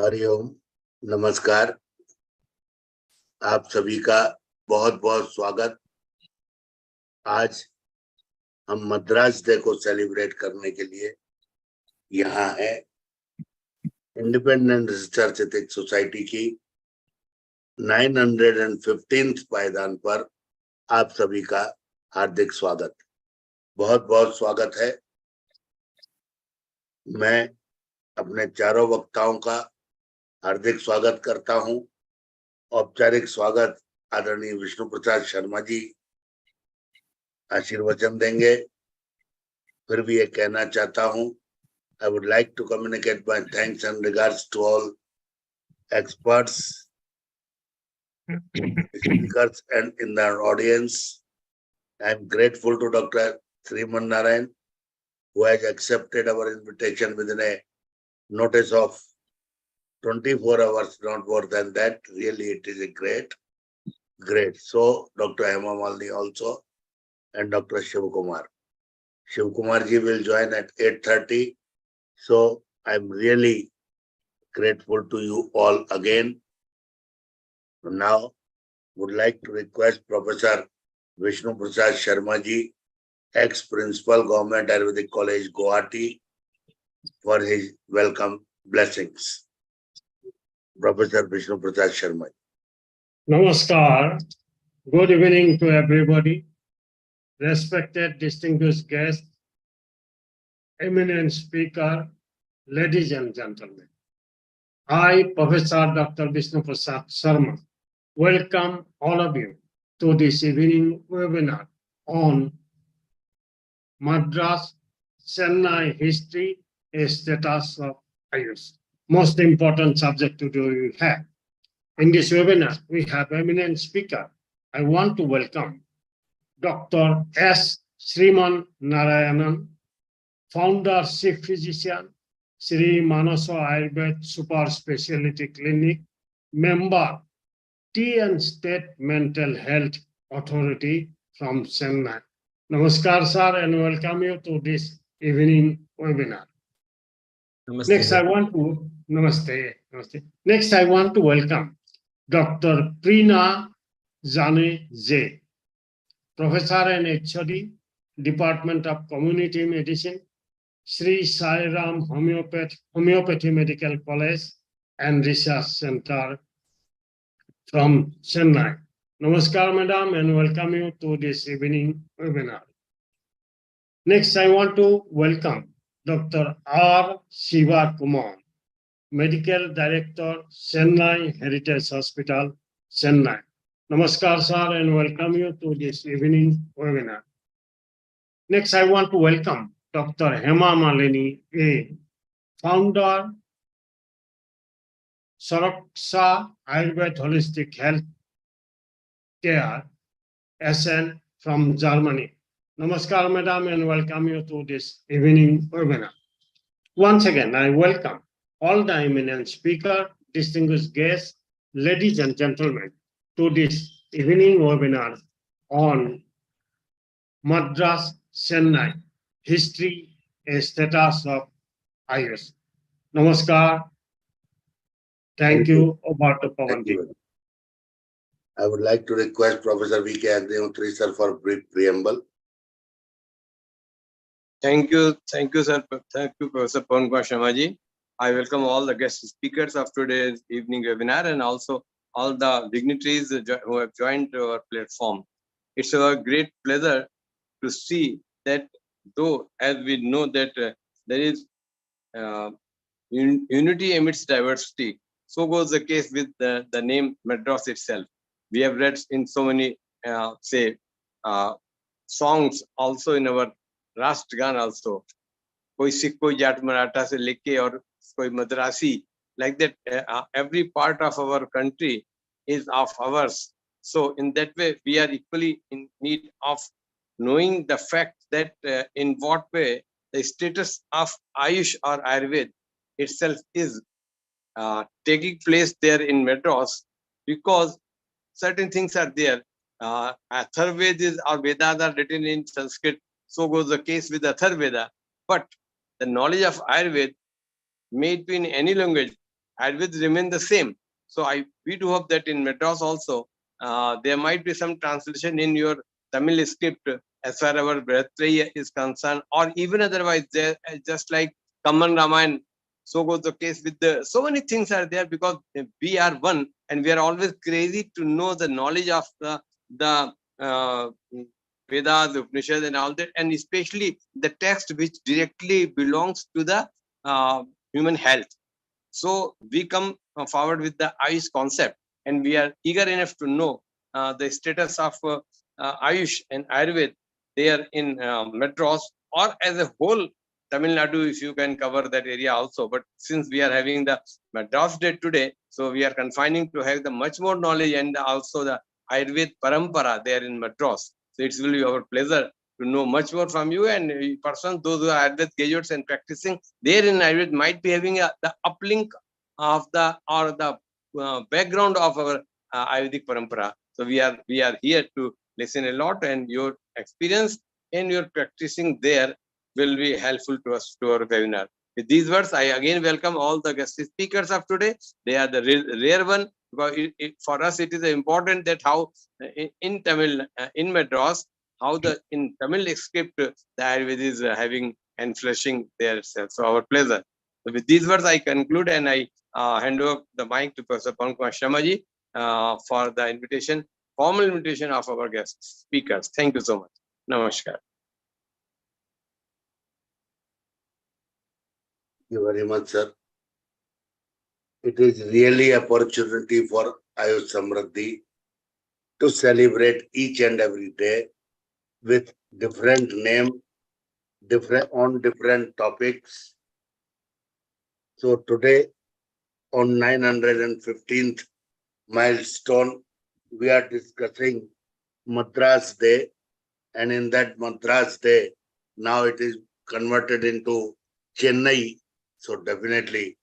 हरिओम, नमस्कार। आप सभी का बहुत बहुत स्वागत। आज हम मद्रास डे को सेलिब्रेट करने के लिए यहाँ है। इंडिपेंडेंट रिसर्च एथिक्स सोसाइटी की 915th पायदान पर आप सभी का हार्दिक स्वागत, बहुत बहुत स्वागत है। मैं अपने चारों वक्ताओं का हार्दिक स्वागत करता हूं। औपचारिक स्वागत आदरणीय विष्णु प्रसाद शर्मा जी आशीर्वचन देंगे। फिर भी ये कहना चाहता हूं, I would like to communicate my thanks and regards to all experts, speakers, and in the audience. I am grateful to Dr. Sriman Narayan, who has accepted our invitation within a notice of 24 hours, not more than that. Really, it is a great. So, Dr. Hema Malni also, and Dr. Shivakumar. Shivakumar ji will join at 8:30. So, I'm really grateful to you all again. Now, would like to request Professor Vishnu Prasad Sharma ji, ex-principal Government Ayurvedic College, Guwahati, for his welcome blessings. Professor Vishnu Prasad Sharma ji. Namaskar. Good evening to everybody. Respected distinguished guests, eminent speaker, ladies and gentlemen. I, Professor Dr. Vishnu Prasad Sharma, welcome all of you to this evening webinar on Madras, Chennai history, a status of IRES. Most important subject to do we have. In this webinar, we have eminent speaker. I want to welcome Dr. S. Sriman Narayanan, founder, chief physician, Sri Manasa Ayurveda Super Speciality Clinic, member, TN State Mental Health Authority from Chennai. Namaskar, sir, and welcome you to this evening webinar. Namaste. Next, I want to welcome Dr. Preena Jane J, Professor and HOD, Department of Community Medicine, Sri Sai Ram Homeopathy Medical College and Research Center from Chennai. Namaskar, madam, and welcome you to this evening webinar. Next, I want to welcome Dr. R. Shiva Kumar, Medical Director, Chennai Heritage Hospital, Chennai. Namaskar, sir, and welcome you to this evening webinar. Next, I want to welcome Dr. Hema Malini A, founder, Saraksha Ayurveda Holistic Health Care, SN from Germany. Namaskar, madam, and welcome you to this evening webinar. Once again, I welcome all the eminent speakers, distinguished guests, ladies and gentlemen, to this evening webinar on Madras, Chennai, history, a status of IRES. Namaskar. Thank you. Over to Pawan ji. I would like to request Professor V.K. Agnihotre sir for a brief preamble. Thank you, sir. Thank you, Professor Pawan Kumar Sharma ji. I welcome all the guest speakers of today's evening webinar and also all the dignitaries who have joined our platform. It's a great pleasure to see that though, as we know that there is unity amidst diversity, so goes the case with the name Madras itself. We have read in so many, songs also in our Rashtragan also. Koi Sikh, koi Jat Maratha se leke aur koi Madrasi. Like that, every part of our country is of ours. So in that way, we are equally in need of knowing the fact that in what way the status of Ayush or Ayurveda itself is taking place there in Madras, because certain things are there. Atharveda or Vedas are written in Sanskrit, so goes the case with Atharveda. But the knowledge of Ayurveda may be in any language, Ayurveda remain the same. So we do hope that in Madras also, there might be some translation in your Tamil script as far as our Bharatraya is concerned, or even otherwise, there just like Kaman Ramayan, so goes the case with the, so many things are there because we are one and we are always crazy to know the knowledge of the Vedas, the Upanishads and all that, and especially the text which directly belongs to the human health. So we come forward with the AYUSH concept, and we are eager enough to know the status of AYUSH and Ayurveda there in Madras or as a whole Tamil Nadu, if you can cover that area also. But since we are having the Madras Day today, so we are confining to have the much more knowledge and also the Ayurveda Parampara there in Madras. So it will be our pleasure to know much more from you, and person, those who are Ayurveda graduates and practicing there in Ayurveda might be having the uplink of the or the background of our Ayurvedic Parampara. So we are here to listen a lot, and your experience and your practicing there will be helpful to us to our webinar. With these words, I again welcome all the guest speakers of today. They are the rare one, because for us it is important that how in Tamil, in Madras, how the in Tamil script the Ayurveda is having and fleshing their self. So our pleasure. So with these words, I conclude, and I hand over the mic to Professor Pankaj Sharmaji for the invitation, formal invitation of our guest speakers. Thank you so much. Namaskar. Thank you very much, sir. It is really an opportunity for AYUSH Samriddhi to celebrate each and every day with different name, on different topics. So today, on 915th milestone, we are discussing Madras Day, and in that Madras Day, now it is converted into Chennai. So definitely,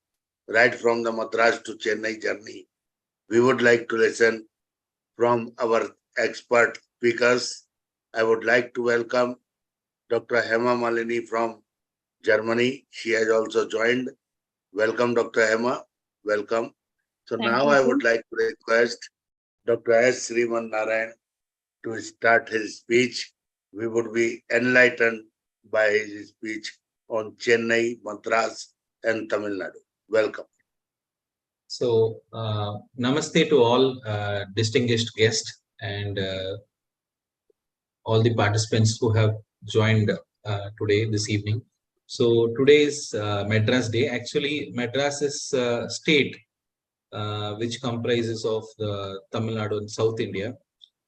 right from the Madras to Chennai journey, we would like to listen from our expert speakers. I would like to welcome Dr. Hema Malini from Germany. She has also joined. Welcome, Dr. Hema. Welcome. So now I would like to request Dr. S. Sriman to start his speech. We would be enlightened by his speech on Chennai, Madras, and Tamil Nadu. Welcome. So, namaste to all distinguished guests and all the participants who have joined today, this evening. So, today is Madras Day. Actually, Madras is a state which comprises of the Tamil Nadu and South India.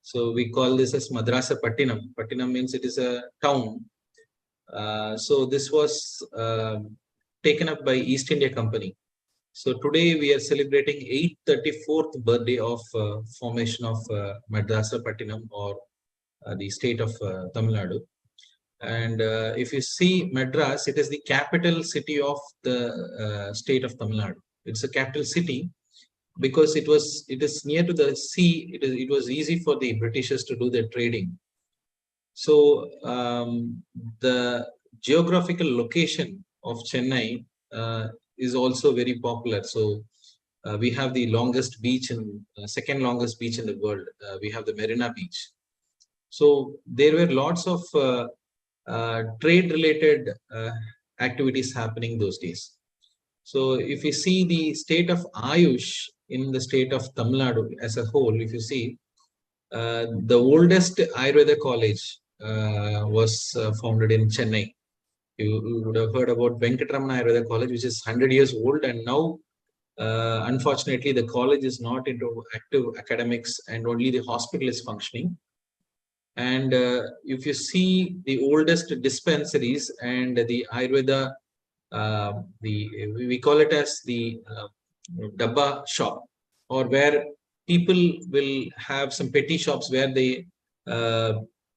So, we call this as Madrasa Pattinam. Pattinam means it is a town. So, this was taken up by East India Company. So today we are celebrating 834th birthday of formation of Madrasa Pattinam, or the state of Tamil Nadu. And if you see Madras, it is the capital city of the state of Tamil Nadu. It's a capital city because it is near to the sea. It was easy for the Britishers to do their trading. So the geographical location of Chennai is also very popular. So we have the longest beach and second longest beach in the world. We have the Marina Beach. So there were lots of trade related activities happening those days. So if you see the state of AYUSH in the state of Tamil Nadu as a whole, if you see the oldest Ayurveda college was founded in Chennai. You would have heard about Venkatramana Ayurveda College, which is 100 years old, and now, unfortunately, the college is not into active academics, and only the hospital is functioning. And if you see the oldest dispensaries and the Ayurveda, we call it as the Dabba shop, or where people will have some petty shops where they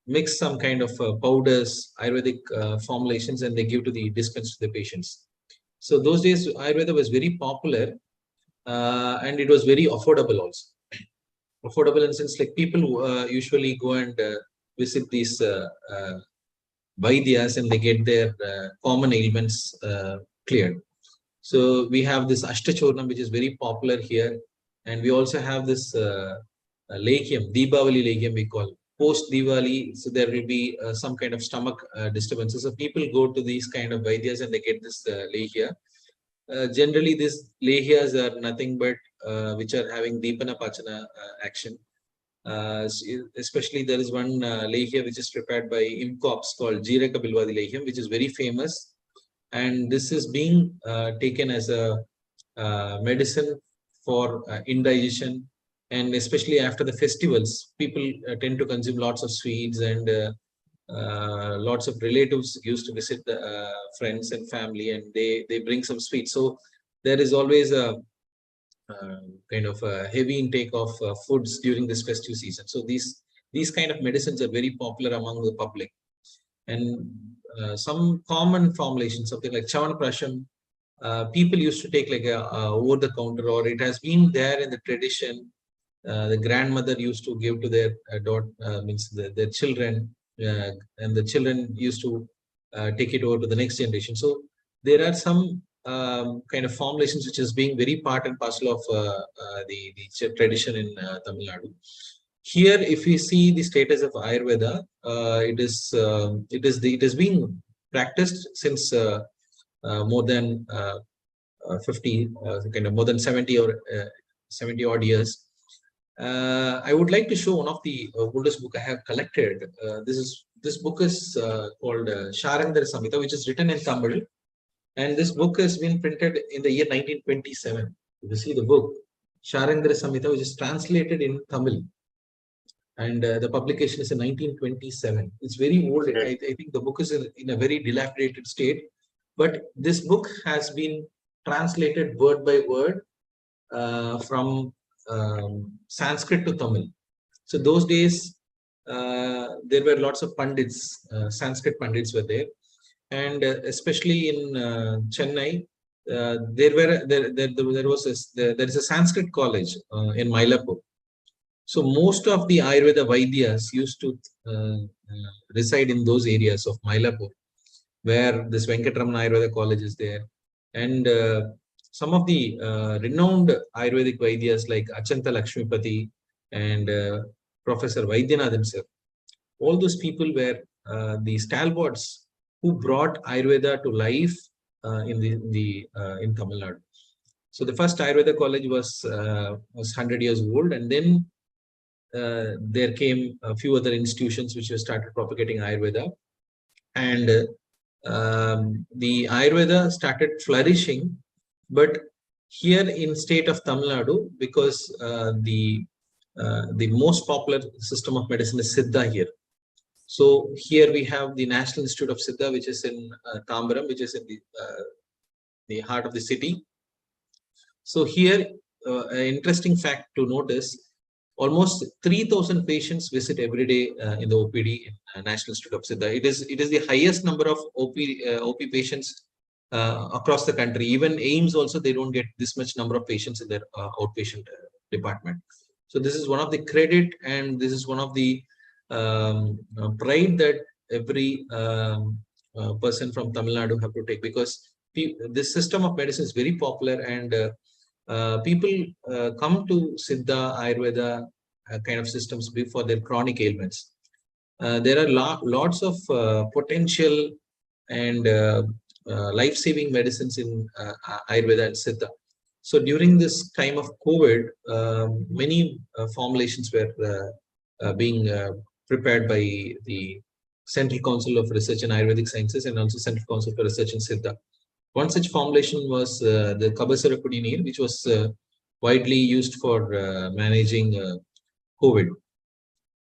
mix some kind of powders, Ayurvedic formulations, and they give to the dispense to the patients. So those days Ayurveda was very popular and it was very affordable also. Affordable in the sense like people usually go and visit these Vaidyas and they get their common ailments cleared. So we have this Ashtachurnam, which is very popular here. And we also have this Lekyam, Deepavali Lekyam we call. Post Diwali, so there will be some kind of stomach disturbances. So people go to these kind of Vaidyas and they get this Lekya. Generally, these Lehyas are nothing but which are having Deepana Pachana action. Especially there is one Lehya which is prepared by IMCOPS called Jeeraka Bilwadi Lehyam, which is very famous. And this is being taken as a medicine for indigestion. And especially after the festivals, people tend to consume lots of sweets, and lots of relatives used to visit the friends and family, and they bring some sweets. So there is always a kind of a heavy intake of foods during this festive season. So these kind of medicines are very popular among the public. And some common formulations, something like Chavanprasham, people used to take like a over the counter, or it has been there in the tradition. The grandmother used to give to their daughter, means their children, and the children used to take it over to the next generation. So there are some kind of formulations which is being very part and parcel of the tradition in Tamil Nadu. Here, if we see the status of Ayurveda, it has been practiced since more than 50, kind of more than 70 or 70 odd years. I would like to show one of the oldest book I have collected. This book is called Sharandhara Samhita, which is written in Tamil, and this book has been printed in the year 1927. You see the book Sharandhara Samhita, which is translated in Tamil, and the publication is in 1927. It's very old. I think the book is in a very dilapidated state, but this book has been translated word by word from Sanskrit to Tamil. So those days, there were lots of pandits, Sanskrit pandits were there, and especially in Chennai, there is a Sanskrit college in Mylapore. So most of the Ayurveda Vaidyas used to reside in those areas of Mylapore, where this Venkatramana Ayurveda college is there, and some of the renowned Ayurvedic Vaidyas like Achanta Lakshmipati and Professor Vaidyanath himself, all those people were the stalwarts who brought Ayurveda to life in Tamil Nadu. So the first Ayurveda college was 100 years old, and then there came a few other institutions which were started propagating Ayurveda, and the Ayurveda started flourishing. But here in state of Tamil Nadu, because the most popular system of medicine is Siddha here. So here we have the National Institute of Siddha, which is in Tambaram, which is in the heart of the city. So here, an interesting fact to notice, almost 3,000 patients visit every day in the OPD in National Institute of Siddha. It is the highest number of OP patients across the country. Even AIIMS also, they don't get this much number of patients in their outpatient department. So this is one of the credit, and this is one of the pride that every person from Tamil Nadu have to take, because this system of medicine is very popular, and people come to Siddha, Ayurveda kind of systems for their chronic ailments. There are lots of potential and life-saving medicines in Ayurveda and Siddha. So during this time of COVID, many formulations were being prepared by the Central Council of Research in Ayurvedic Sciences and also Central Council for Research in Siddha. One such formulation was the Kabasara Kudineer, which was widely used for managing COVID.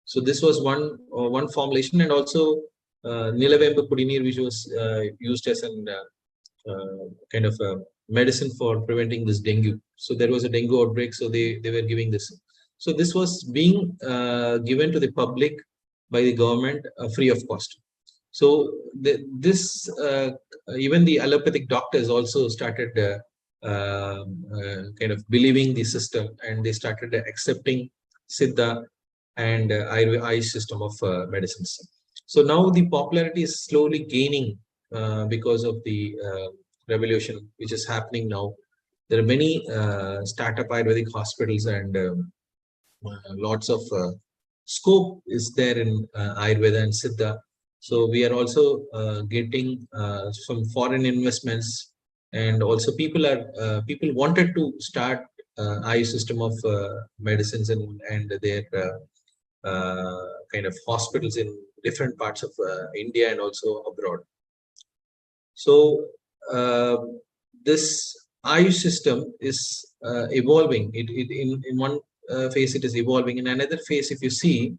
So this was one formulation, and also Nilavemba Kudineer, which was used as an kind of a medicine for preventing this dengue. So there was a dengue outbreak, so they were giving this. So this was being given to the public by the government free of cost. So even the allopathic doctors also started kind of believing the system, and they started accepting Siddha and AYUSH system of medicines. So now the popularity is slowly gaining because of the revolution which is happening now. There are many startup Ayurvedic hospitals and lots of scope is there in Ayurveda and Siddha. So we are also getting some foreign investments, and also people wanted to start IU system of medicines and their kind of hospitals in different parts of India and also abroad. So this IU system is evolving. In one phase it is evolving. In another phase, if you see,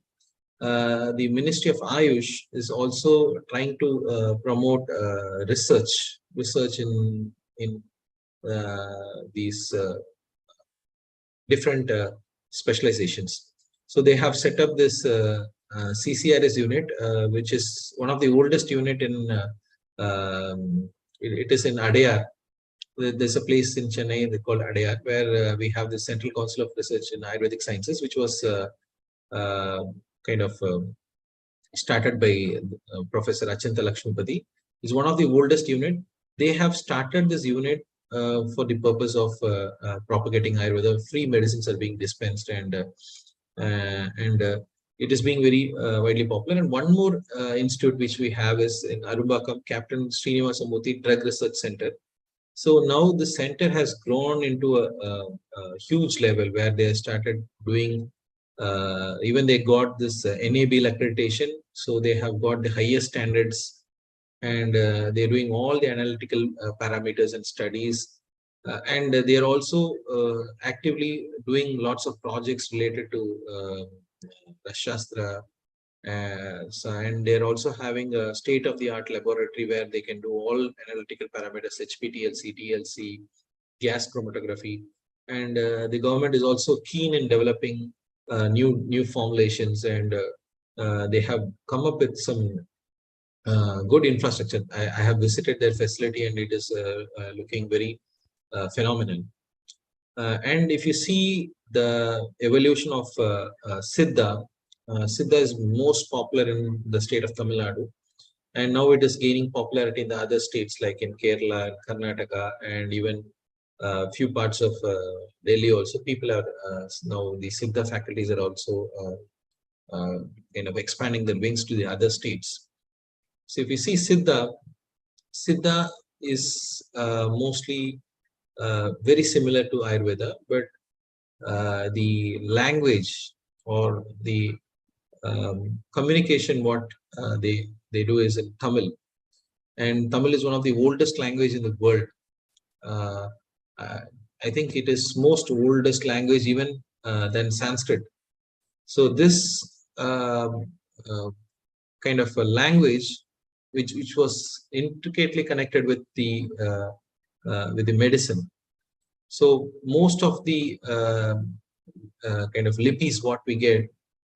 the Ministry of Ayush is also trying to promote research in these different specializations. So they have set up this CCRS unit, which is one of the oldest unit in. It is in Adayar. There's a place in Chennai called Adayar, where we have the Central Council of Research in Ayurvedic Sciences, which was kind of started by Professor Achanta Lakshmipati. It's one of the oldest unit. They have started this unit for the purpose of propagating Ayurveda. Free medicines are being dispensed, and it is being very widely popular. And one more institute which we have is in Arumbakam, Captain Srinivasa Murthy Drug Research Center. So now the center has grown into a huge level where they started doing, even they got this NABL accreditation. So they have got the highest standards, and they're doing all the analytical parameters and studies. And they are also actively doing lots of projects related to Shastra. And they're also having a state-of-the-art laboratory where they can do all analytical parameters, HPTLC, TLC, gas chromatography. And the government is also keen in developing new formulations, and they have come up with some good infrastructure. I have visited their facility, and it is looking very phenomenal. And if you see the evolution of Siddha, Siddha is most popular in the state of Tamil Nadu, and now it is gaining popularity in the other states like in Kerala, Karnataka, and even few parts of Delhi also. People are now, the Siddha faculties are also kind of expanding their wings to the other states. So if you see Siddha is mostly very similar to Ayurveda, but the language or the communication what they do is in Tamil, and Tamil is one of the oldest language in the world. I think it is most oldest language even than Sanskrit. So this kind of a language which was intricately connected with the medicine. So most of the kind of lipis what we get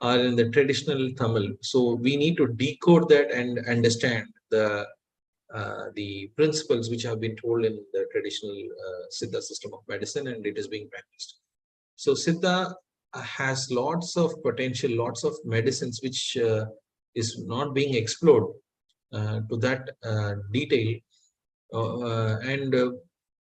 are in the traditional Tamil. So we need to decode that and understand the principles which have been told in the traditional Siddha system of medicine, and it is being practiced. So Siddha has lots of potential, lots of medicines which is not being explored to that detail, and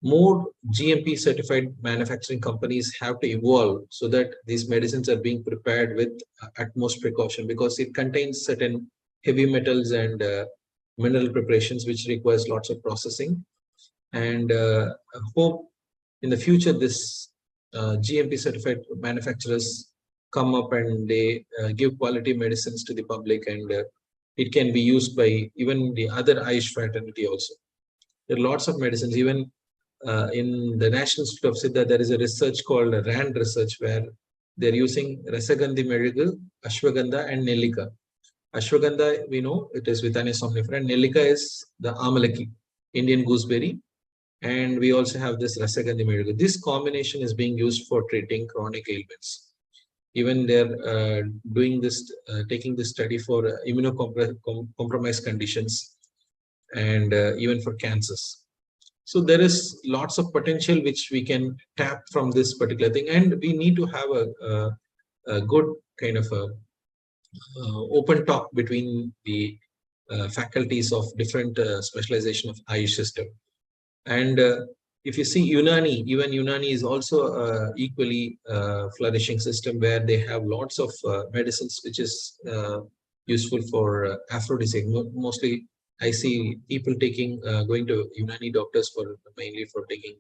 more GMP certified manufacturing companies have to evolve so that these medicines are being prepared with utmost precaution, because it contains certain heavy metals and mineral preparations which requires lots of processing. And I hope in the future this GMP certified manufacturers come up and they give quality medicines to the public, and it can be used by even the other Ayush fraternity also. There are lots of medicines. Even in the National Institute of Siddha, there is a research called RAND research, where they're using Rasagandhi Merigal, Ashwagandha, and Nellika. Ashwagandha, we know it is Withania somnifera, and Nellika is the Amalaki, Indian gooseberry. And we also have this Rasagandhi Merigal. This combination is being used for treating chronic ailments. Even they're doing this, taking this study for immunocompromised conditions, and even for cancers. So there is lots of potential which we can tap from this particular thing, and we need to have a good kind of a open talk between the faculties of different specialization of Ayush system. And if you see Unani, even Unani is also equally flourishing system where they have lots of medicines which is useful for aphrodisiac. Mostly, I see people taking going to Unani doctors for mainly for taking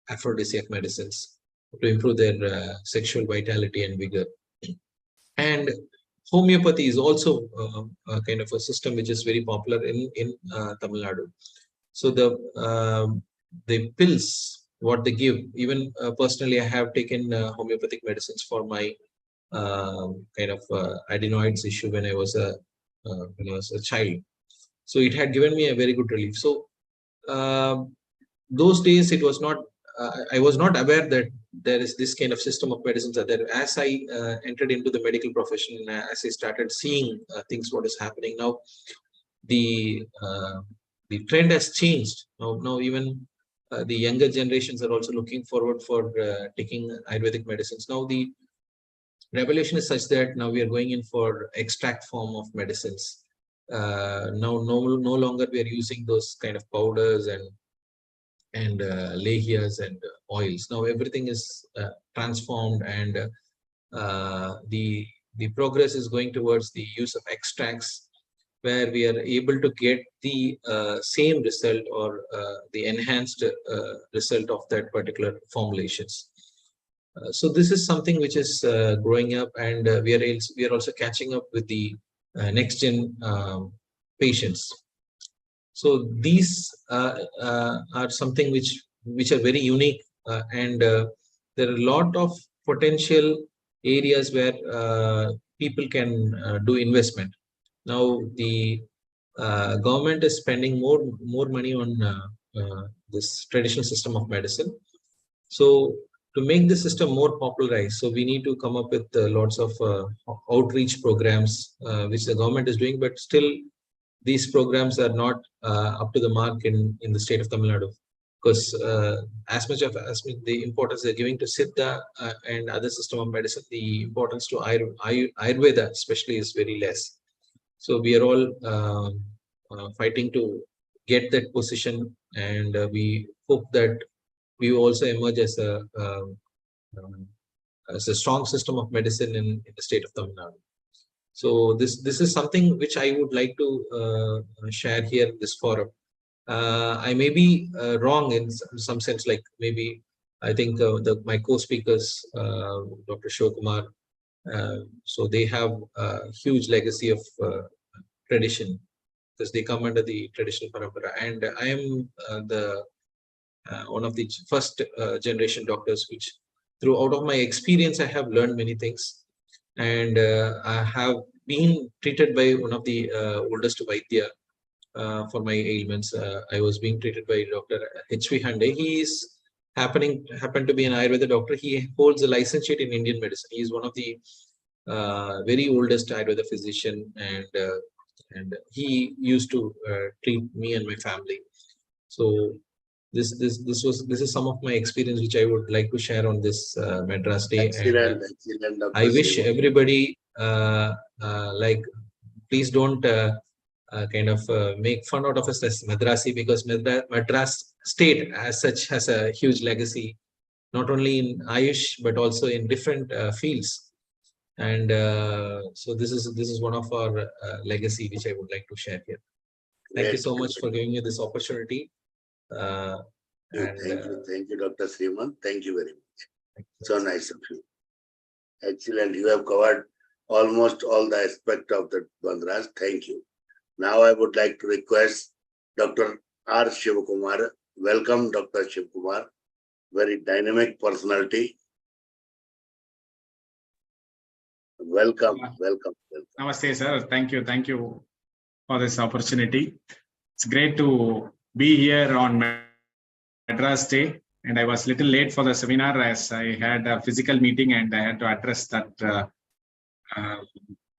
aphrodisiac medicines to improve their sexual vitality and vigor. And homeopathy is also a kind of a system which is very popular in Tamil Nadu. So the pills what they give, even personally, I have taken homeopathic medicines for my kind of adenoids issue when I was a child. So it had given me a very good relief. So those days it was not. I was not aware that there is this kind of system of medicines are there. As I entered into the medical profession, as I started seeing things, what is happening now, the trend has changed. Now even the younger generations are also looking forward for taking Ayurvedic medicines. Now the revelation is such that now we are going in for extract form of medicines. Now no longer we are using those kind of powders and lehias and oils. Now everything is transformed, and the progress is going towards the use of extracts, where we are able to get the same result or the enhanced result of that particular formulations. So this is something which is growing up, and we are also catching up with the next gen patients. So these are something which are very unique, and there are a lot of potential areas where people can do investment. Now the government is spending more money on this traditional system of medicine. So to make the system more popularized, so we need to come up with lots of outreach programs which the government is doing, but still these programs are not up to the mark in the state of Tamil Nadu, because as much the importance they're giving to Siddha and other system of medicine, the importance to Ayurveda especially is very less. So we are all fighting to get that position, and we hope that we also emerge as a strong system of medicine in the state of Tamil Nadu. So this is something which I would like to share here in this forum. I may be wrong in some sense, like maybe I think my co-speakers, Dr. Shivakumar, so they have a huge legacy of tradition, because they come under the traditional parampara, and I am one of the first generation doctors, which throughout of my experience I have learned many things. And I have been treated by one of the oldest Vaidya for my ailments. I was being treated by Dr. H.V. Hande. He is happened to be an Ayurveda doctor. He holds a licentiate in Indian medicine. He is one of the very oldest Ayurveda physician, and he used to treat me and my family. So this is some of my experience which I would like to share on this Madras Day. Excellent, and excellent, Dr. I wish Sriman. everybody like, please don't kind of make fun out of us as Madrasi, because Madras state as such has a huge legacy, not only in Ayush but also in different fields. And so this is one of our legacy which I would like to share here. Thank you so much for giving me this opportunity. Thank you, Dr. Sriman. Thank you very much. So nice of you. Excellent. You have covered almost all the aspect of the Madras. Thank you. Now I would like to request Dr. R. Shivakumar. Welcome, Dr. Shivakumar. Very dynamic personality. Welcome. Namaste, sir. Thank you for this opportunity. It's great to be here on Madras Day, and I was a little late for the seminar as I had a physical meeting and I had to address that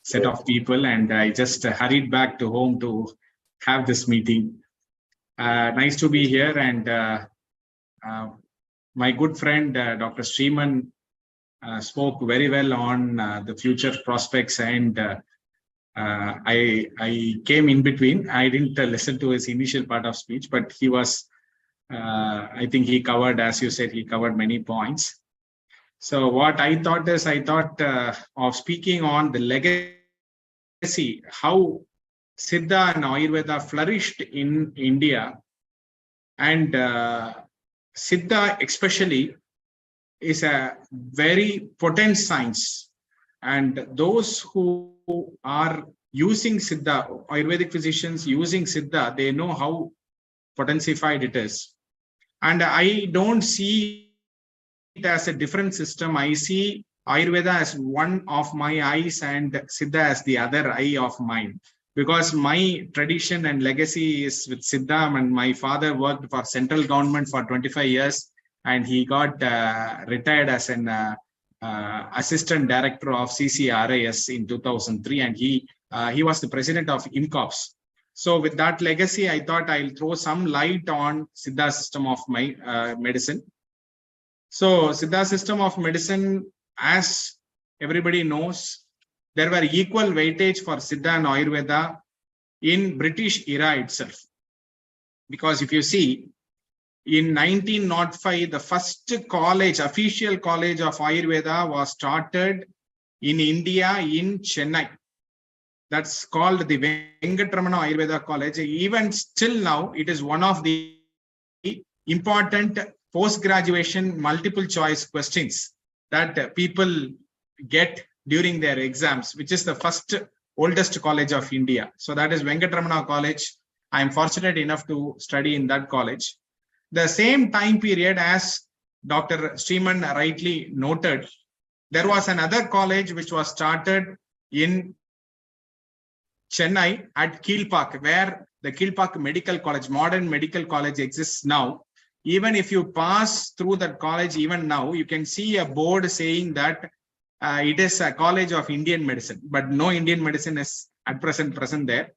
set of people, and I just hurried back to home to have this meeting. Nice to be here, and my good friend Dr. Sriman spoke very well on the future prospects, and I came in between. I didn't listen to his initial part of speech, but he was I think he covered, as you said, he covered many points. So what I thought is, of speaking on the legacy, how Siddha and Ayurveda flourished in India, and Siddha especially is a very potent science, and those who are using Siddha, Ayurvedic physicians using Siddha, they know how potentified it is. And I don't see it as a different system. I see Ayurveda as one of my eyes and Siddha as the other eye of mine, because my tradition and legacy is with Siddha, and my father worked for central government for 25 years and he got retired as an assistant director of IRES in 2003, and he was the president of INCOPS. So with that legacy, I thought I'll throw some light on Siddha system of my medicine. So Siddha system of medicine, as everybody knows, there were equal weightage for Siddha and Ayurveda in British era itself. Because if you see, in 1905, the first college, official college of Ayurveda was started in India, in Chennai. That's called the Venkatramana Ayurveda College. Even still now, it is one of the important post-graduation multiple choice questions that people get during their exams, which is the first oldest college of India. So that is Venkatramana College. I am fortunate enough to study in that college. The same time period, as Dr. Sriman rightly noted, there was another college which was started in Chennai at Kilpak, where the Kilpak Medical College, modern medical college, exists now. Even if you pass through that college, even now, you can see a board saying that it is a college of Indian medicine, but no Indian medicine is at present there.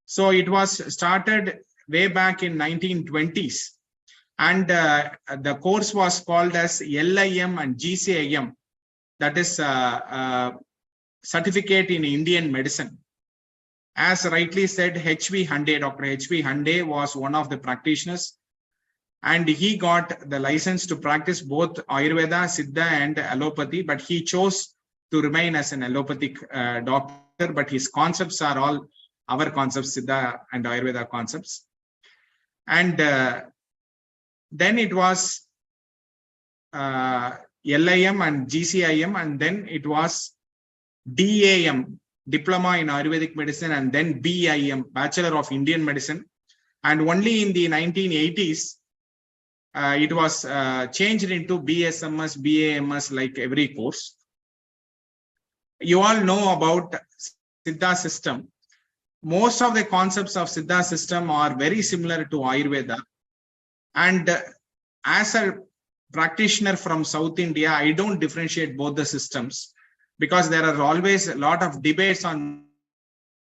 So it was started way back in 1920s. And the course was called as LIM and GCIM, that is Certificate in Indian Medicine. As rightly said, H.V. Hande, Dr. H.V. Hande was one of the practitioners, and he got the license to practice both Ayurveda, Siddha and allopathy, but he chose to remain as an allopathic doctor, but his concepts are all our concepts, Siddha and Ayurveda concepts. And then it was LIM and GCIM, and then it was DAM, Diploma in Ayurvedic Medicine, and then BIM, Bachelor of Indian Medicine. And only in the 1980s, it was changed into BSMS, BAMS, like every course. You all know about Siddha system. Most of the concepts of Siddha system are very similar to Ayurveda. And as a practitioner from South India, I don't differentiate both the systems, because there are always a lot of debates on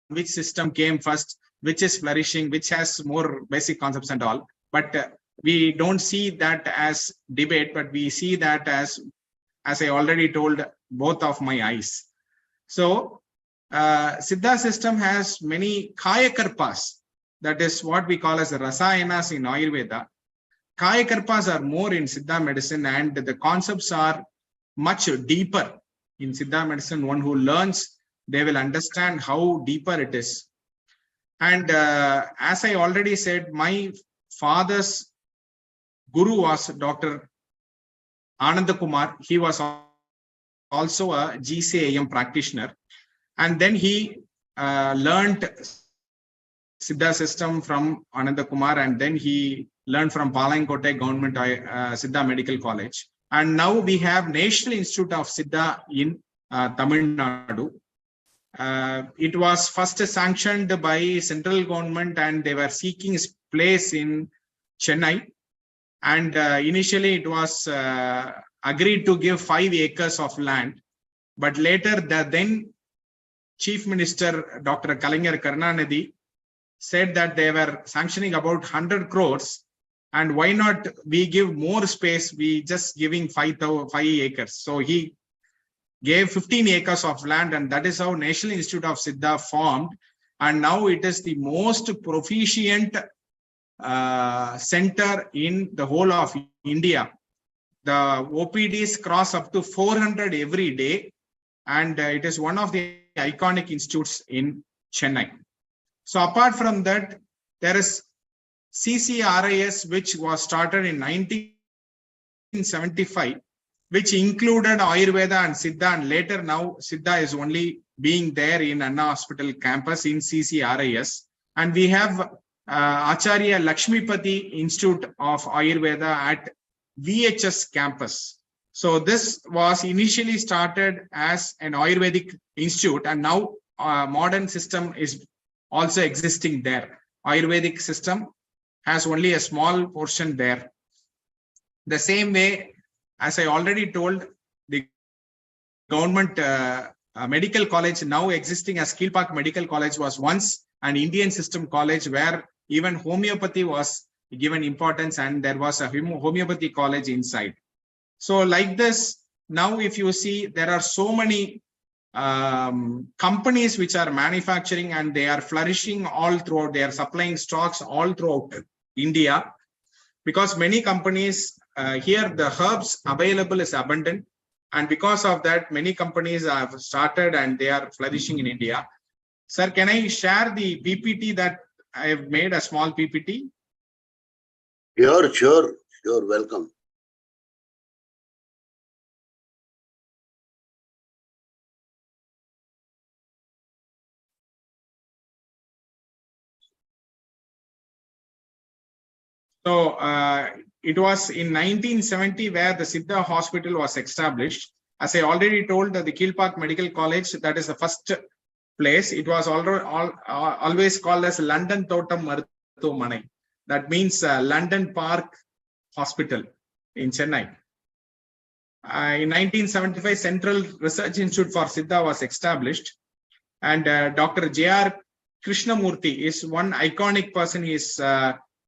which system came first, which is flourishing, which has more basic concepts and all. But we don't see that as debate, but we see that as I already told, both of my eyes. So Siddha system has many Kayakarpas. That is what we call as the Rasayanas in Ayurveda. Kayakarpas are more in Siddha medicine, and the concepts are much deeper. In Siddha medicine, one who learns, they will understand how deeper it is. And as I already said, my father's guru was Dr. Ananda Kumar. He was also a GCIM practitioner. And then he learned Siddha system from Ananda Kumar, and then he learned from Palankote Government Siddha Medical College. And now we have National Institute of Siddha in Tamil Nadu. It was first sanctioned by central government, and they were seeking place in Chennai. And initially it was agreed to give 5 acres of land. But later the then Chief Minister, Dr. Kalaignar Karunanidhi, said that they were sanctioning about 100 crores. And why not we give more space? We just giving 5 acres. So he gave 15 acres of land, and that is how National Institute of Siddha formed. And now it is the most proficient center in the whole of India. The OPDs cross up to 400 every day, and it is one of the iconic institutes in Chennai. So apart from that, there is CCRIS, which was started in 1975, which included Ayurveda and Siddha, and later now Siddha is only being there in Anna Hospital campus in CCRIS. And we have Acharya Lakshmipati Institute of Ayurveda at VHS campus. So this was initially started as an Ayurvedic institute, and now modern system is also existing there. Ayurvedic system has only a small portion there. The same way, as I already told, the government medical college now existing as Kilpak Medical College was once an Indian system college where even homeopathy was given importance, and there was a homeopathy college inside. So like this, now if you see, there are so many companies which are manufacturing, and they are flourishing all throughout. They are supplying stocks all throughout India, because many companies here, the herbs available is abundant, and because of that, many companies have started and they are flourishing in India. Sir, can I share the PPT that I have made, a small PPT? Sure, welcome. So it was in 1970 where the Siddha Hospital was established. As I already told, the Kilpak Medical College, that is the first place. It was always called as London Thotam Maruthumanai. That means London Park Hospital in Chennai. In 1975, Central Research Institute for Siddha was established, and Dr. J.R. Krishnamurthy is one iconic person. He is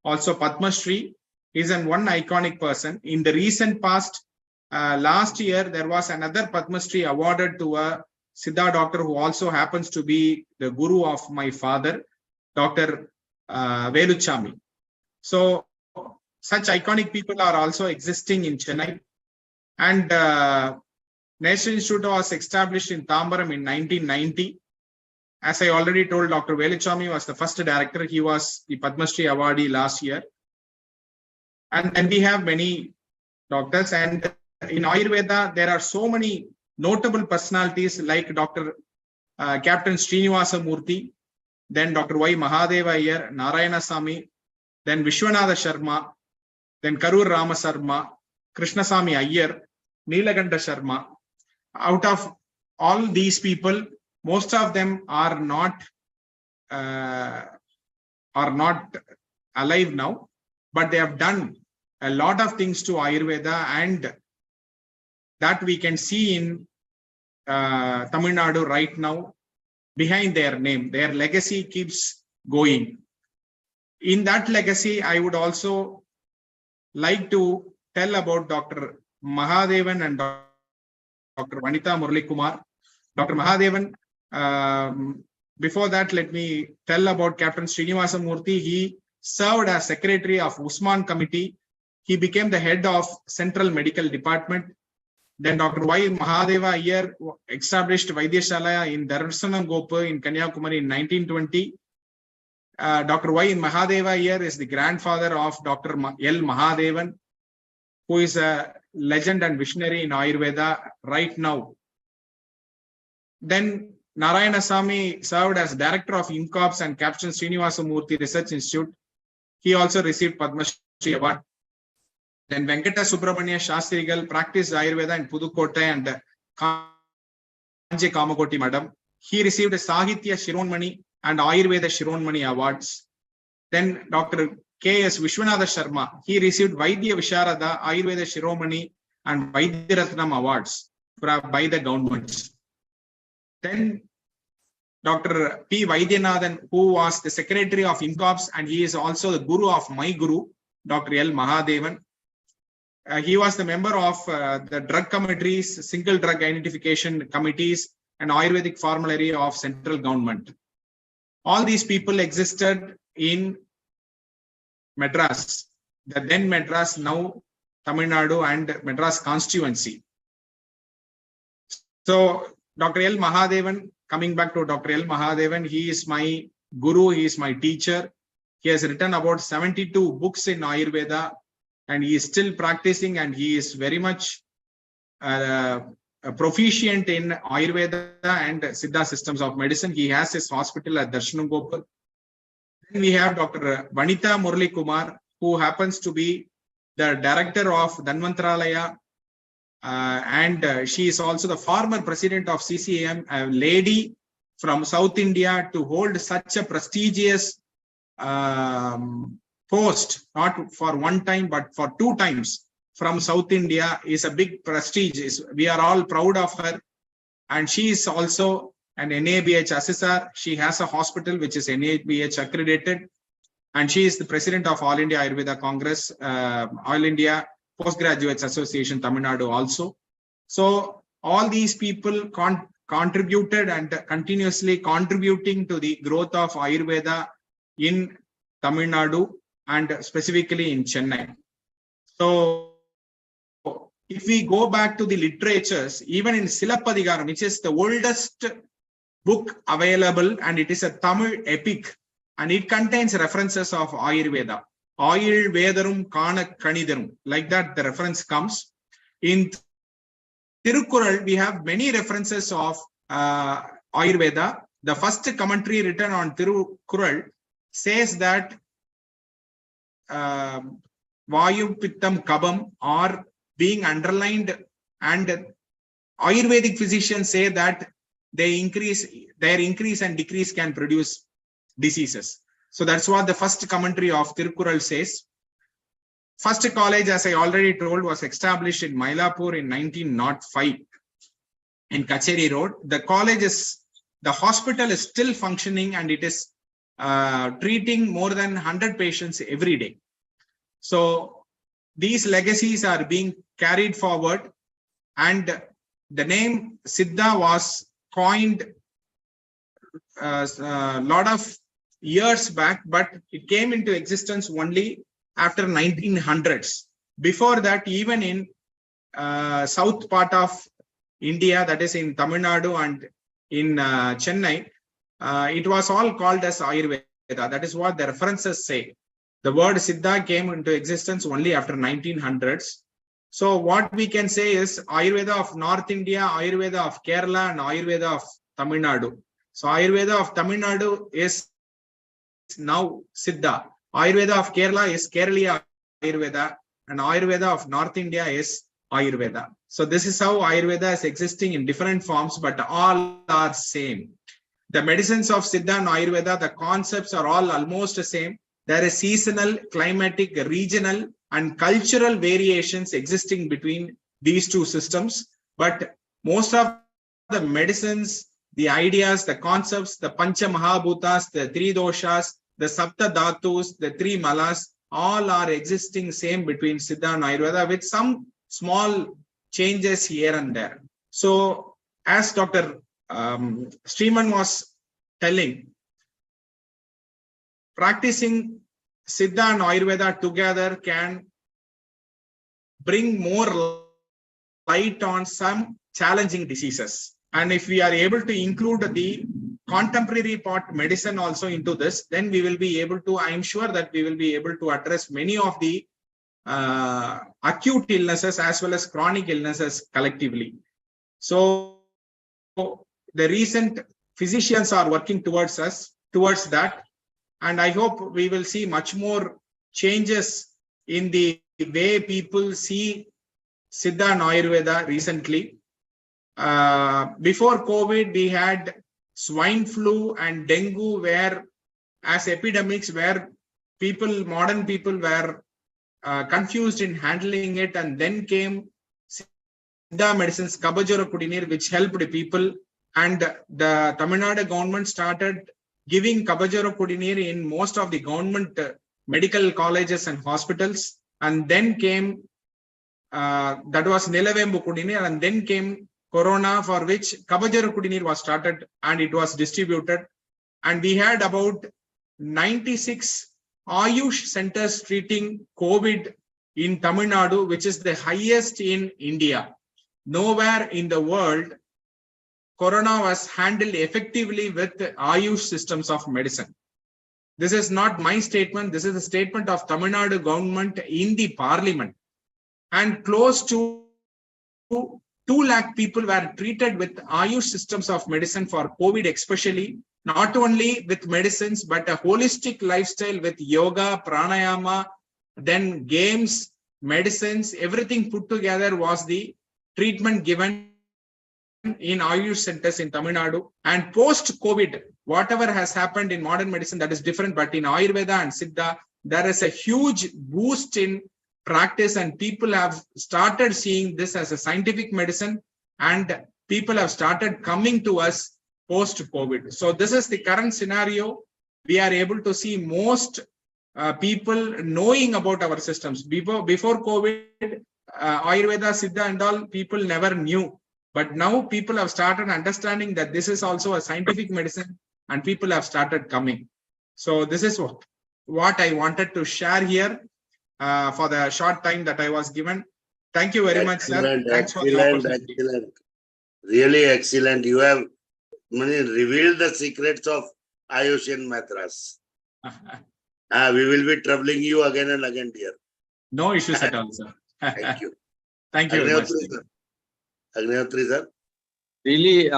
also Padma Shri. He is one iconic person. In the recent past, last year, there was another Padma Shri awarded to a Siddha doctor who also happens to be the guru of my father, Dr. Veluchami. So such iconic people are also existing in Chennai. And National Institute was established in Tambaram in 1990. As I already told, Dr. Veluchami was the first director. He was the Padma Shri awardee last year. And we have many doctors. And in Ayurveda, there are so many notable personalities like Dr. Captain Srinivasa Murthy, then Dr. Y. Mahadeva Iyer, Narayana Sami, then Vishwanatha Sharma, then Karur Rama Sharma, Krishnasamy Iyer, Neelakanta Sharma. Out of all these people, most of them are not alive now, but they have done a lot of things to Ayurveda, and that we can see in Tamil Nadu right now behind their name. Their legacy keeps going. In that legacy, I would also like to tell about Dr. Mahadevan and Dr. Vanitha Murali Kumar. Dr. Mahadevan, before that, let me tell about Captain Srinivasa Murthy. He served as secretary of Usman Committee. He became the head of Central Medical Department. Then Dr. Y. Mahadeva Iyer established Vaidyashala in Darsanam Gopu in Kanyakumari in 1920. Dr. Y. Mahadeva Iyer is the grandfather of Dr. L. Mahadevan, who is a legend and visionary in Ayurveda right now. Then Narayana Sami served as director of INCOPS and Captain Srinivasa Murthy Research Institute. He also received Padma Shri Award. Then Venkata Subramania Shastrigal practiced Ayurveda in Pudukkottai and Kanje Kamakoti Madam. He received a Sahitya Shironmani and Ayurveda Shironmani awards. Then Dr. K.S. Vishwanatha Sharma, he received Vaidya Visharada, Ayurveda Shiromani and Vaidya Ratnam awards by the governments. Then Dr. P. Vaidyanathan, who was the secretary of INCOPS, and he is also the guru of my guru, Dr. L. Mahadevan. He was the member of the drug committees, single drug identification committees, and Ayurvedic formulary of central government. All these people existed in Madras, the then Madras, now Tamil Nadu and Madras constituency. So Dr. L. Mahadevan, coming back to Dr. L. Mahadevan, he is my guru, he is my teacher. He has written about 72 books in Ayurveda, and he is still practicing, and he is very much proficient in Ayurveda and Siddha systems of medicine. He has his hospital at Darshanagopal. Then we have Dr. Vanitha Murali Kumar, who happens to be the director of Dhanvantaralaya, and she is also the former president of CCAM, a lady from South India to hold such a prestigious post, not for one time, but for 2 times from South India, is a big prestige. We are all proud of her. And she is also an NABH assessor. She has a hospital which is NABH accredited. And she is the president of All India Ayurveda Congress, All India Postgraduates Association, Tamil Nadu also. So all these people contributed and continuously contributing to the growth of Ayurveda in Tamil Nadu and specifically in Chennai. So if we go back to the literatures, even in Silappadigaram, which is the oldest book available, and it is a Tamil epic, and it contains references of Ayurveda. Ayurvedarum Kana Kanidarum, like that the reference comes. In Tirukkural, we have many references of Ayurveda. The first commentary written on Tirukkural says that Vayu Pittam Kabam are being underlined, and Ayurvedic physicians say that their increase and decrease can produce diseases. So that's what the first commentary of Tirukkural says. First college, as I already told, was established in Mylapore in 1905 in Kacheri Road. The hospital is still functioning, and it is treating more than 100 patients every day. So these legacies are being carried forward, and the name Siddha was coined a lot of years back, but it came into existence only after 1900s. Before that, even in south part of India, that is in Tamil Nadu and in Chennai, it was all called as Ayurveda. That is what the references say. The word Siddha came into existence only after 1900s. So what we can say is Ayurveda of North India, Ayurveda of Kerala, and Ayurveda of Tamil Nadu. So Ayurveda of Tamil Nadu is now Siddha. Ayurveda of Kerala is Kerala Ayurveda, and Ayurveda of North India is Ayurveda. So this is how Ayurveda is existing in different forms, but all are same. The medicines of Siddha and Ayurveda, the concepts are all almost the same. There is seasonal, climatic, regional, and cultural variations existing between these two systems. But most of the medicines, the ideas, the concepts, the Pancha Mahabhutas, the 3 doshas, the Sapta Dhatus, the 3 malas, all are existing same between Siddha and Ayurveda with some small changes here and there. So as Dr. Sriman was telling, practicing Siddha and Ayurveda together can bring more light on some challenging diseases. And if we are able to include the contemporary part medicine also into this, then we will be able to, I am sure that we will be able to address many of the acute illnesses as well as chronic illnesses collectively. So the recent physicians are working towards that. And I hope we will see much more changes in the way people see Siddha and Ayurveda recently. Before COVID, we had swine flu and dengue were as epidemics where modern people were confused in handling it, and then came Siddha medicines, Kabajara Kudinir, which helped people, and the Tamil Nadu government started giving Kabajara Kudinir in most of the government medical colleges and hospitals, and then came that was Nilavembu Kudinir, and then came Corona, for which Kabajara Kudinir was started and it was distributed, and we had about 96 AYUSH centers treating COVID in Tamil Nadu, which is the highest in India. Nowhere in the world, Corona was handled effectively with AYUSH systems of medicine. This is not my statement. This is the statement of Tamil Nadu government in the parliament. And close to 2 lakh people were treated with AYUSH systems of medicine for COVID, especially not only with medicines, but a holistic lifestyle with yoga, pranayama, then games, medicines, everything put together was the treatment given in AYUSH centers in Tamil Nadu. And post-COVID, whatever has happened in modern medicine, that is different, but in Ayurveda and Siddha, there is a huge boost in practice, and people have started seeing this as a scientific medicine, and people have started coming to us post-COVID. So this is the current scenario. We are able to see most people knowing about our systems. Before COVID, Ayurveda, Siddha and all, people never knew. But now people have started understanding that this is also a scientific medicine, and people have started coming. So this is what I wanted to share here for the short time that I was given. Thank you very much, sir. Thanks for the opportunity. Excellent. Really excellent. You have revealed the secrets of AYUSH in Madras. We will be troubling you again and again, dear. No issues at all, sir. Thank you. Thank you very much. Agnihotri, sir. Really,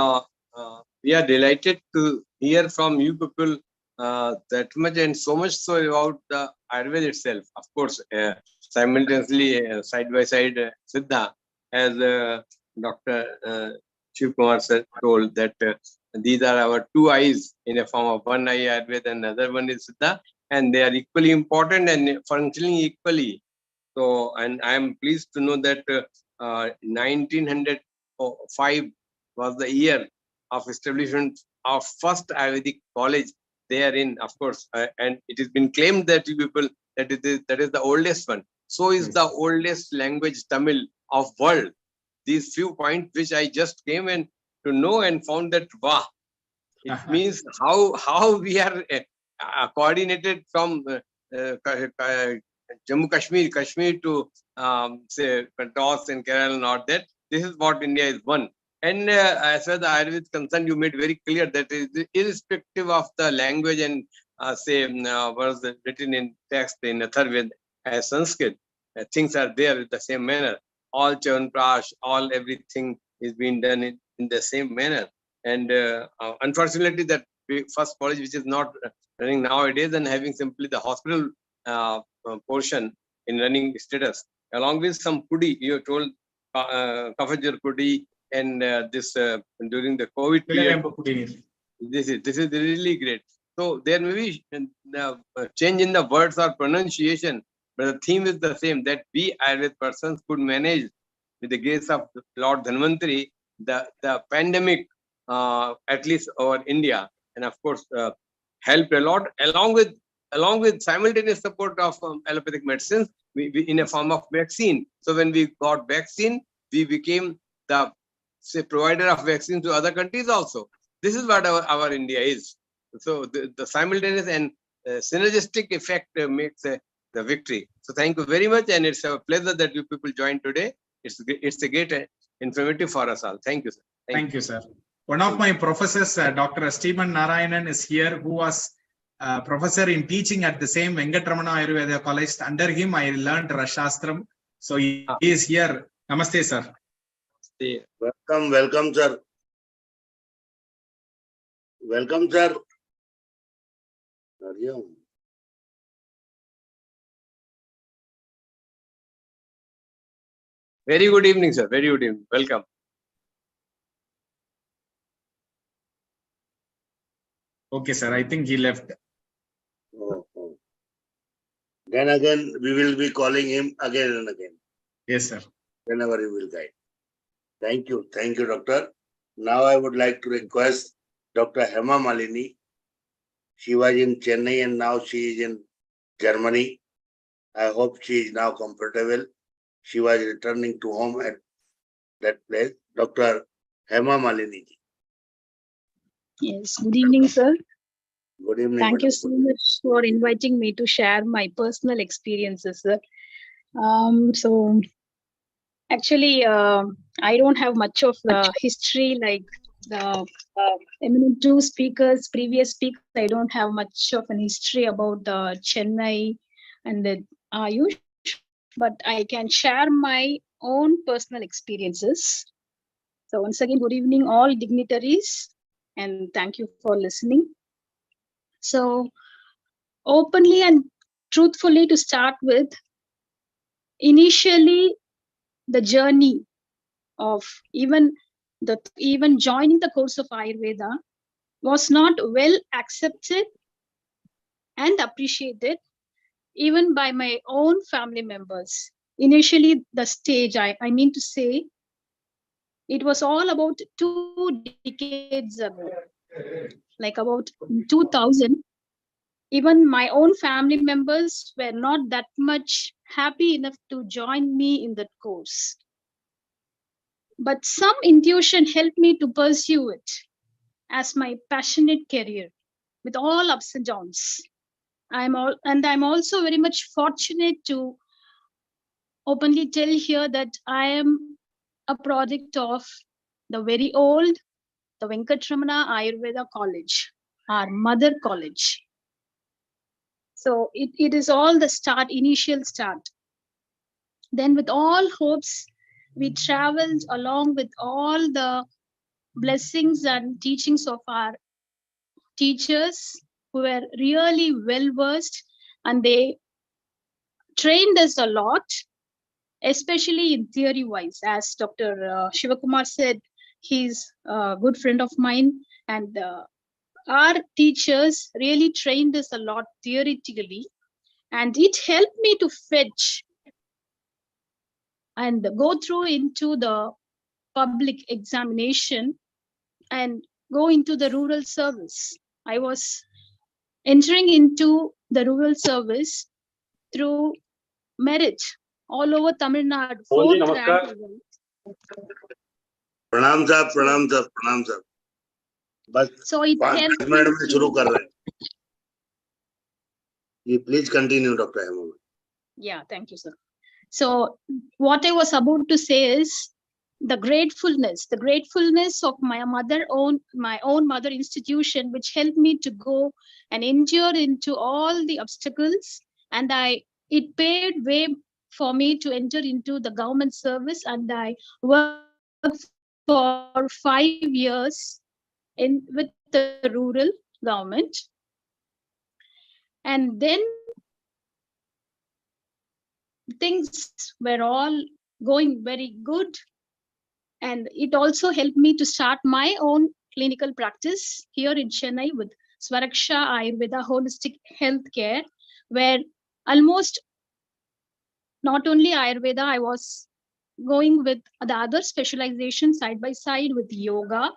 we are delighted to hear from you people that much, and so much so about the Ayurveda itself. Of course, simultaneously, side by side, Siddha, as Dr. Shiv Kumar sir told, that these are our two eyes in a form of one eye Ayurveda and another one is Siddha, and they are equally important and functioning equally. So, and I am pleased to know that 1905 was the year of establishment of first Ayurvedic college there in, of course, and it has been claimed that people that is the oldest one. So is the oldest language Tamil of world. These few points which I just came in to know and found that wow, it means how we are coordinated from Jammu Kashmir to say Madras and Kerala, not that. This is what India is one. And as far as the Ayurveda is concerned, you made very clear that irrespective of the language and say was written in text in Atharvaveda as Sanskrit, things are there in the same manner. All Chavanprash, all everything is being done in the same manner. And unfortunately, that first college which is not running nowadays and having simply the hospital portion in running status, along with some pudi, you told Kafajar pudi, and this during the COVID period. This is really great. So there may be change in the words or pronunciation, but the theme is the same, that we Ayurvedic persons could manage with the grace of Lord Dhanvantari the pandemic at least over India, and of course helped a lot along with simultaneous support of allopathic medicines we in a form of vaccine. So when we got vaccine, we became the provider of vaccine to other countries also. This is what our India is. So the simultaneous and synergistic effect makes the victory. So thank you very much, and it's a pleasure that you people joined today. It's a great informative for us all. Thank you, sir. Thank you, sir. One of my professors, Dr. Sriman Narayanan, is here, who was professor in teaching at the same Venkatramana Ayurveda College. Under him, I learned Rashastram. So he is here. Namaste, sir. Welcome, sir. Welcome, sir. Very good evening, sir. Very good evening. Welcome. Okay, sir. I think he left. Oh. Then again, we will be calling him again and again. Yes, sir. Whenever you will guide. Thank you. Thank you, doctor. Now I would like to request Dr. Hema Malini. She was in Chennai and now she is in Germany. I hope she is now comfortable. She was returning to home at that place. Dr. Hema Malini ji. Yes, good evening, sir. Good evening. Thank you madam. so much for inviting me to share my personal experiences, sir. So actually, I don't have much of history like the eminent two speakers, previous speakers. I don't have much of an history about the Chennai and the Ayush, but I can share my own personal experiences. So once again, good evening, all dignitaries, and thank you for listening. So openly and truthfully to start with, initially the journey of even joining the course of Ayurveda was not well accepted and appreciated even by my own family members. Initially, the stage, I mean to say, it was all about 2 decades ago, like about 2000. Even my own family members were not that much happy enough to join me in that course. But some intuition helped me to pursue it as my passionate career with all ups and downs. I'm also very much fortunate to openly tell here that I am a product of the very old, the Venkatramana Ayurveda College, our mother college. So it is all the start, initial start. Then with all hopes, we traveled along with all the blessings and teachings of our teachers who were really well versed, and they trained us a lot, especially in theory wise. As Dr. Shivakumar said, he's a good friend of mine, and our teachers really trained us a lot theoretically, and it helped me to fetch and go through into the public examination and go into the rural service. I was entering into the rural service through merit all over Tamil Nadu. Mohanji, Fourth namaskar. rank. प्रणाम साहब, प्रणाम साहब, प्रणाम साहब. बस So it 5 helped minute me में शुरू to, कर रहे हैं. You please continue, Dr. Hemant. yeah, thank you, sir. So what I was about to say is the gratefulness of my own mother institution, which helped me to go and endure into all the obstacles, and it paved way for me to enter into the government service, and I worked for 5 years with the rural government. And then things were all going very good, and it also helped me to start my own clinical practice here in Chennai with Swaraksha Ayurveda Holistic Healthcare, where almost not only Ayurveda, I was going with the other specializations side by side with yoga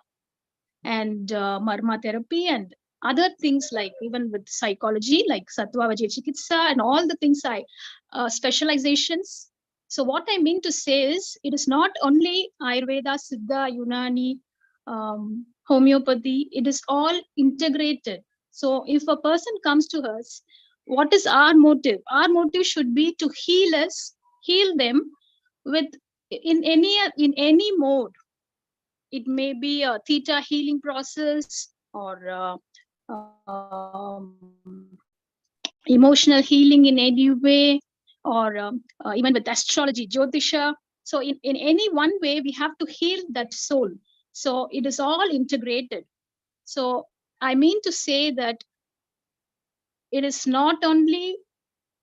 and marma therapy and other things, like even with psychology like Sattva Vajra Chikitsa and all the things specializations. So what I mean to say is, it is not only Ayurveda, Siddha, Unani, homeopathy, it is all integrated. So if a person comes to us, what is our motive? Our motive should be to heal them with in any mode. It may be a theta healing process, or emotional healing in any way, or even with astrology, Jyotisha. So in any one way, we have to heal that soul. So it is all integrated. So I mean to say that it is not only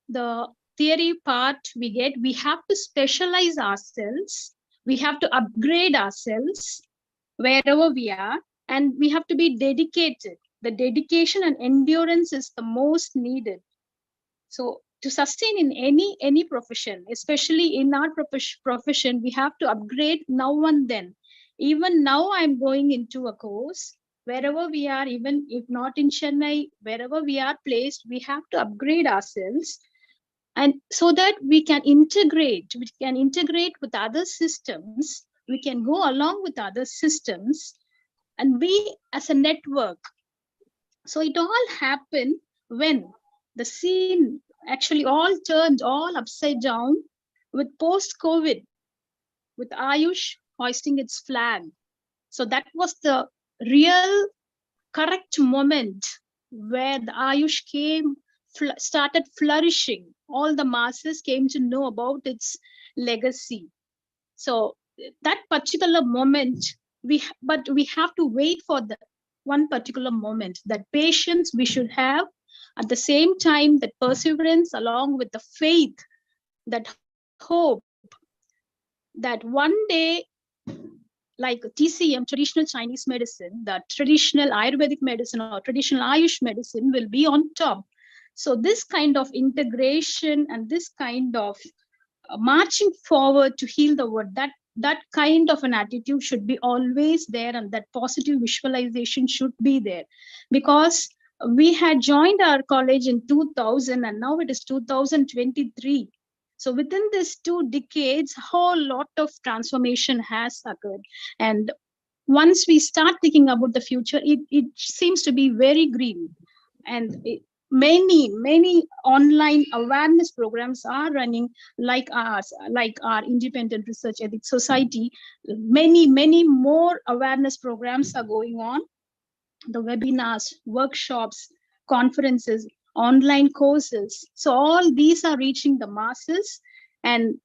the theory part we have to specialize ourselves, we have to upgrade ourselves wherever we are, and we have to be dedicated. The dedication and endurance is the most needed. So to sustain in any profession, especially in our profession, we have to upgrade now and then. Even now I'm going into a course. Wherever we are, even if not in Chennai, wherever we are placed, we have to upgrade ourselves, and so that we can integrate with other systems, we can go along with other systems and be as a network. So it all happened when the scene actually all turned all upside down with post-COVID, with Ayush hoisting its flag. So that was the real correct moment where the Ayush started flourishing. All the masses came to know about its legacy. So that particular moment, but we have to wait for the one particular moment. That patience we should have, at the same time that perseverance along with the faith, that hope, that one day, like TCM, traditional Chinese medicine, the traditional Ayurvedic medicine or traditional Ayush medicine will be on top. So this kind of integration and this kind of marching forward to heal the world, that kind of an attitude should be always there, and that positive visualization should be there, because we had joined our college in 2000 and now it is 2023. So within these 2 decades, a whole lot of transformation has occurred. And once we start thinking about the future, it seems to be very green. And many online awareness programs are running, like ours, like our Independent Research Ethics Society. Many more awareness programs are going on. The webinars, workshops, conferences, online courses. So all these are reaching the masses. And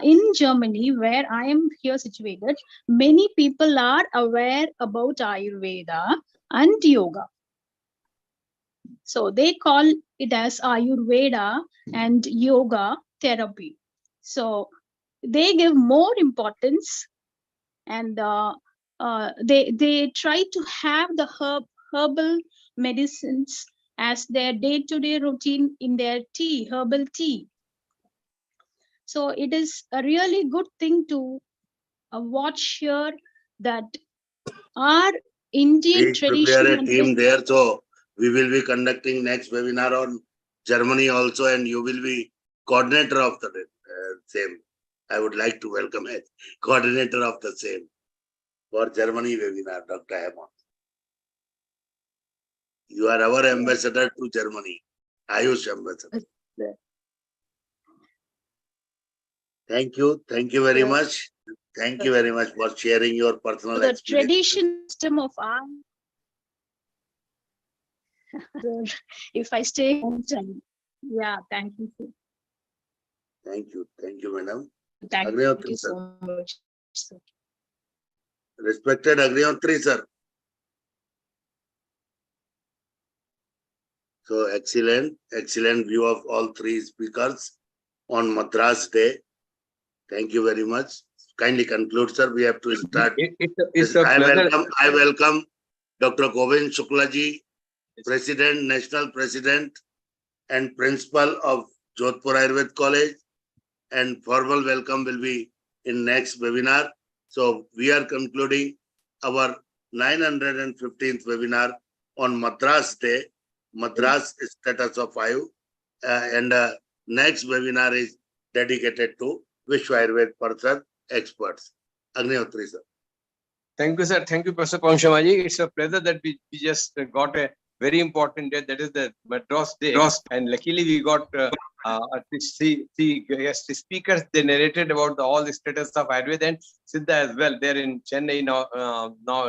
in Germany, where I am here situated, many people are aware about Ayurveda and yoga. So they call it as Ayurveda and yoga therapy. So they give more importance, and they try to have the herbal medicines as their day-to-day routine in their tea, herbal tea. So it is a really good thing to watch here that our Indian Please prepare tradition a team there. So we will be conducting next webinar on Germany also, and you will be coordinator of the same. I would like to welcome a coordinator of the same for Germany webinar, Dr. Hemant. You are our ambassador to Germany, Ayush ambassador. Thank you very much. Thank you very much for sharing your personal the experience. tradition system of our if I stay on time. Yeah, thank you. Thank you, madam. Thank you so much, sir. Respected Agriotri, sir. So excellent view of all 3 speakers on Madras Day. Thank you very much. Kindly conclude, sir. We have to start. I welcome Dr. Govind Shuklaji, President, National President and Principal of Jodhpur Ayurved College, and formal welcome will be in next webinar. So we are concluding our 915th webinar on Madras Day, Madras status of Ayu, and next webinar is dedicated to Vishwa Ayurved Parishad experts. Agniotri, sir. Thank you, sir. Thank you, Professor Paunshamaji. It's a pleasure that we just got a very important day, that is the Madras Day. And luckily we got three guest speakers. They narrated about all the status of Ayurveda and Siddha as well. They're in Chennai now